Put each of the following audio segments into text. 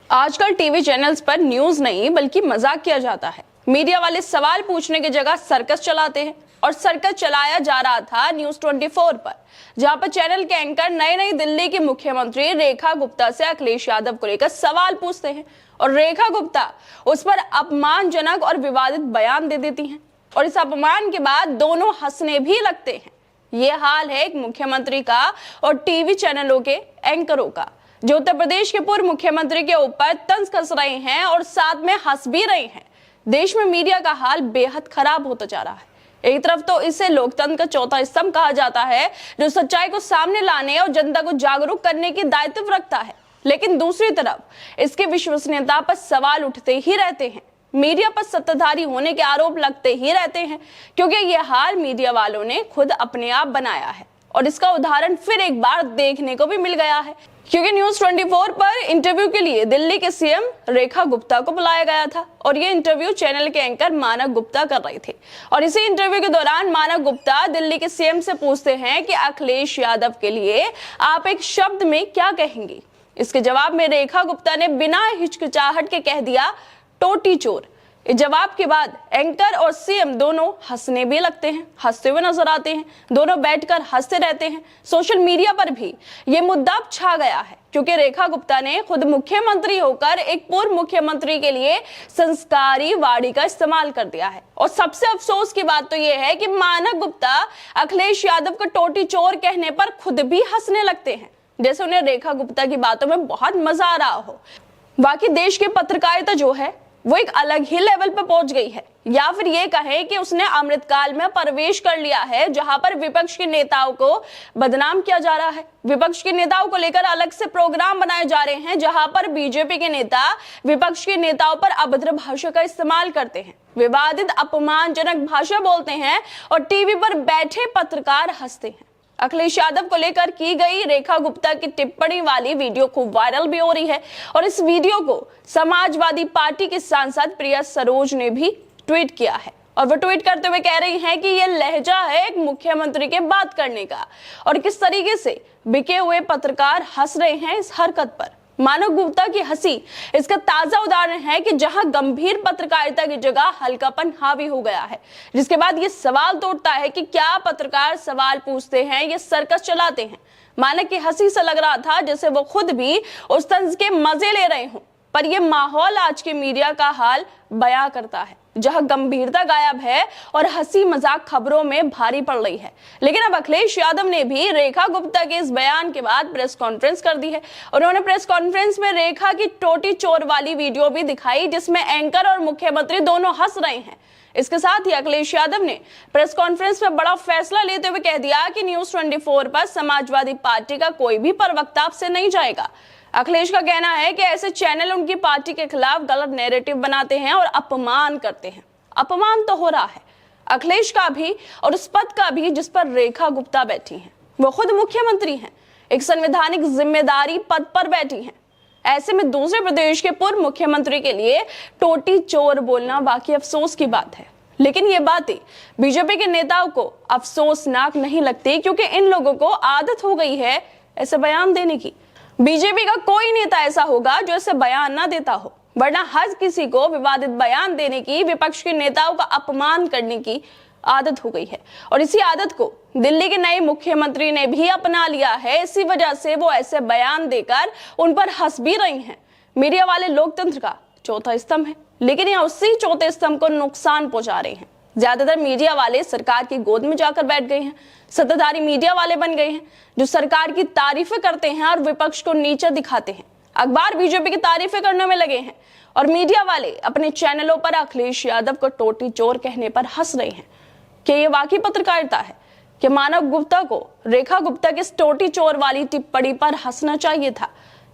आजकल TV channels पर news नहीं बल्कि मजाक किया जाता है। मीडिया वाले सवाल पूछने की जगह सर्कस चलाते हैं और सर्कस चलाया जा रहा था न्यूज 24 पर, जहां पर चैनल के एंकर नई दिल्ली की मुख्यमंत्री रेखा गुप्ता से अखिलेश यादव को लेकर सवाल पूछते हैं और रेखा गुप्ता उस पर अपमानजनक और विवादित बयान दे देती हैं और इस अपमान के बाद दोनों हंसने भी लगते हैं। ये हाल है एक मुख्यमंत्री का और टीवी चैनलों के एंकरों का, जो उत्तर प्रदेश के पूर्व मुख्यमंत्री के ऊपर तंज कस रहे हैं और साथ में हंस भी रहे हैं। देश में मीडिया का हाल बेहद खराब होता जा रहा है। एक तरफ तो इसे लोकतंत्र का चौथा स्तंभ कहा जाता है, जो सच्चाई को सामने लाने और जनता को जागरूक करने की दायित्व रखता है, लेकिन दूसरी तरफ इसकी विश्वसनीयता पर सवाल उठते ही रहते हैं। मीडिया पर सत्ताधारी होने के आरोप लगते ही रहते हैं, क्योंकि यह हाल मीडिया वालों ने खुद अपने आप बनाया है और इसका उदाहरण फिर एक बार देखने को भी मिल गया है, क्योंकि न्यूज 24 पर इंटरव्यू के लिए दिल्ली के सीएम रेखा गुप्ता को बुलाया गया था और ये इंटरव्यू चैनल के एंकर मानव गुप्ता कर रहे थे। और इसी इंटरव्यू के दौरान मानव गुप्ता दिल्ली के सीएम से पूछते हैं कि अखिलेश यादव के लिए आप एक शब्द में क्या कहेंगे। इसके जवाब में रेखा गुप्ता ने बिना हिचकिचाहट के कह दिया, टोटी चोर। इस जवाब के बाद एंकर और सीएम दोनों हंसने भी लगते हैं, हंसते हुए नजर आते हैं। दोनों बैठकर हंसते रहते हैं। सोशल मीडिया पर भी ये मुद्दा छा गया है, क्योंकि रेखा गुप्ता ने खुद मुख्यमंत्री होकर एक पूर्व मुख्यमंत्री के लिए संस्कारी वाणी का इस्तेमाल कर दिया है। और सबसे अफसोस की बात तो यह है कि मानव गुप्ता अखिलेश यादव को टोटी चोर कहने पर खुद भी हंसने लगते हैं, जैसे उन्हें रेखा गुप्ता की बातों में बहुत मजा आ रहा हो। बाकी देश की पत्रकारिता जो है वो एक अलग ही लेवल पर पहुंच गई है, या फिर ये कहें कि उसने अमृतकाल में प्रवेश कर लिया है, जहां पर विपक्ष के नेताओं को बदनाम किया जा रहा है। विपक्ष के नेताओं को लेकर अलग से प्रोग्राम बनाए जा रहे हैं, जहां पर बीजेपी के नेता विपक्ष के नेताओं पर अभद्र भाषा का इस्तेमाल करते हैं, विवादित अपमानजनक भाषा बोलते हैं और टीवी पर बैठे पत्रकार हंसते हैं। अखिलेश यादव को लेकर की गई रेखा गुप्ता की टिप्पणी वाली वीडियो खूब वायरल भी हो रही है और इस वीडियो को समाजवादी पार्टी की सांसद प्रिया सरोज ने भी ट्वीट किया है और वो ट्वीट करते हुए कह रही हैं कि ये लहजा है एक मुख्यमंत्री के बात करने का और किस तरीके से बिके हुए पत्रकार हंस रहे हैं इस हरकत पर। मानव गुप्ता की हंसी इसका ताजा उदाहरण है कि जहां गंभीर पत्रकारिता की जगह हल्कापन हावी हो गया है, जिसके बाद ये सवाल तो उठता है कि क्या पत्रकार सवाल पूछते हैं या सर्कस चलाते हैं। मानव की हंसी से लग रहा था जैसे वो खुद भी उस तंज के मजे ले रहे हों, पर यह माहौल आज के मीडिया का हाल बयां करता है, जहां गंभीरता गायब है और हंसी मजाक खबरों में भारी पड़ रही है। लेकिन अब अखिलेश यादव ने भी रेखा गुप्ता के इस बयान के बाद प्रेस कॉन्फ्रेंस कर दी है। उन्होंने प्रेस कॉन्फ्रेंस में रेखा की टोटी चोर वाली वीडियो भी दिखाई, जिसमें एंकर और मुख्यमंत्री दोनों हंस रहे हैं। इसके साथ ही अखिलेश यादव ने प्रेस कॉन्फ्रेंस में बड़ा फैसला लेते हुए कह दिया कि न्यूज 24 पर समाजवादी पार्टी का कोई भी प्रवक्ता अब से नहीं जाएगा। अखिलेश का कहना है कि ऐसे चैनल उनकी पार्टी के खिलाफ गलत नैरेटिव बनाते हैं और अपमान करते हैं। अपमान तो हो रहा है अखिलेश का भी और उस पद का भी जिस पर रेखा गुप्ता बैठी हैं। वो खुद मुख्यमंत्री हैं, एक संवैधानिक जिम्मेदारी पद पर बैठी हैं। ऐसे में दूसरे प्रदेश के पूर्व मुख्यमंत्री के लिए टोटी चोर बोलना वाकई अफसोस की बात है। लेकिन ये बातें बीजेपी के नेताओं को अफसोसनाक नहीं लगती, क्योंकि इन लोगों को आदत हो गई है ऐसे बयान देने की। बीजेपी का कोई नेता ऐसा होगा जो ऐसे बयान ना देता हो, वरना हर किसी को विवादित बयान देने की, विपक्ष के नेताओं का अपमान करने की आदत हो गई है और इसी आदत को दिल्ली के नए मुख्यमंत्री ने भी अपना लिया है। इसी वजह से वो ऐसे बयान देकर उन पर हंस भी रही हैं। मीडिया वाले लोकतंत्र का चौथा स्तंभ है, लेकिन ये उसी चौथे स्तंभ को नुकसान पहुंचा रहे हैं। ज्यादातर मीडिया वाले सरकार की गोद में जाकर बैठ गए हैं, सत्ताधारी मीडिया वाले बन गए हैं, जो सरकार की तारीफें करते हैं और विपक्ष को नीचा दिखाते हैं। अखबार बीजेपी की तारीफें करने में लगे हैं और मीडिया वाले अपने चैनलों पर अखिलेश यादव को टोटी चोर कहने पर हंस रहे हैं। क्या ये वाकई पत्रकारिता है कि मानव गुप्ता को रेखा गुप्ता की टोटी चोर वाली टिप्पणी पर हंसना चाहिए था?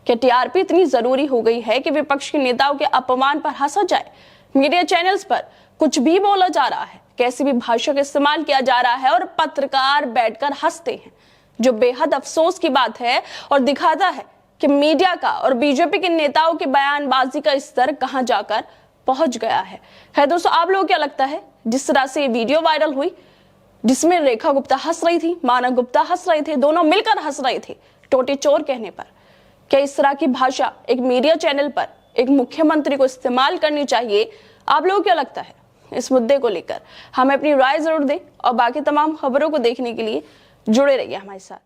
क्या टीआरपी इतनी जरूरी हो गई है कि विपक्ष के नेताओं के अपमान पर हंसा जाए? मीडिया चैनल्स पर कुछ भी बोला जा रहा है, कैसी भी भाषा का इस्तेमाल किया जा रहा है और पत्रकार बैठकर हंसते हैं, जो बेहद अफसोस की बात है और दिखाता है कि मीडिया का और बीजेपी के नेताओं की बयानबाजी का स्तर कहां जाकर पहुंच गया है। खैर दोस्तों, आप लोगों को क्या लगता है जिस तरह से ये वीडियो वायरल हुई, जिसमें रेखा गुप्ता हंस रही थी, मानव गुप्ता हंस रहे थे, दोनों मिलकर हंस रहे थे टोटी चोर कहने पर, क्या इस तरह की भाषा एक मीडिया चैनल पर एक मुख्यमंत्री को इस्तेमाल करनी चाहिए? आप लोगों को क्या लगता है? इस मुद्दे को लेकर हमें अपनी राय जरूर दें और बाकी तमाम खबरों को देखने के लिए जुड़े रहिए हमारे साथ।